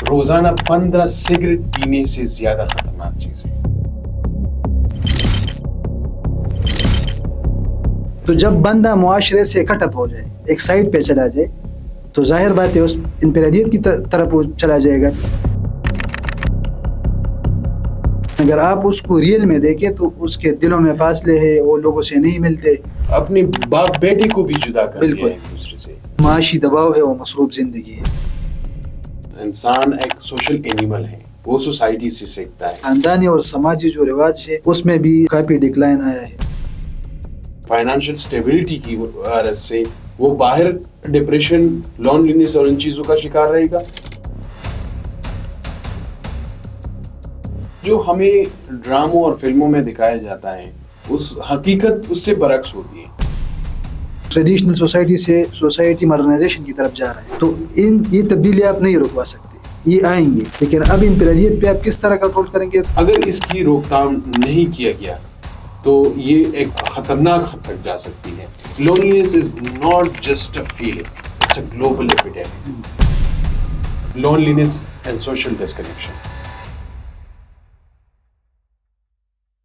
روزانہ 15 سگریٹ پینے سے زیادہ خطرناک چیز ہے. تو جب بندہ معاشرے سے کٹ اپ ہو جائے, ایک سائڈ پہ چلا جائے, تو ظاہر بات ہے اس انفرادیت کی طرف وہ چلا جائے گا. اگر آپ اس کو ریئل میں دیکھیں تو اس کے دلوں میں فاصلے ہیں, وہ لوگوں سے نہیں ملتے, اپنے باپ بیٹے کو بھی جدا کر بالکل دیا ایک دوسرے سے. معاشی دباؤ ہے, وہ مصروف زندگی ہے. انسان ایک سوشل اینیمل ہے, وہ سوسائٹی سے سیکھتا ہے. خاندانی اور سماجی جو رواج ہے اس میں بھی کافی ڈکلائن آیا ہے. فائنانشیل سٹیبلٹی کی وجہ سے وہ باہر ڈپریشن, لونلینس اور ان چیزوں کا شکار رہے گا. جو ہمیں ڈراموں اور فلموں میں دکھایا جاتا ہے اس حقیقت اس سے برعکس ہوتی ہے. ٹریڈیشنل سوسائٹی سے سوسائٹی ماڈرنائزیشن کی طرف جا رہا ہے, تو یہ تبدیلی آپ نہیں رکوا سکتے, یہ آئیں گے. لیکن اب انفرادیت پہ آپ کس طرح کنٹرول کریں گے؟ اگر اس کی روک تھام نہیں کیا گیا تو یہ ایک خطرناک حد تک جا سکتی ہے. Loneliness is not just a feeling, it's a global epidemic. Loneliness and social disconnection.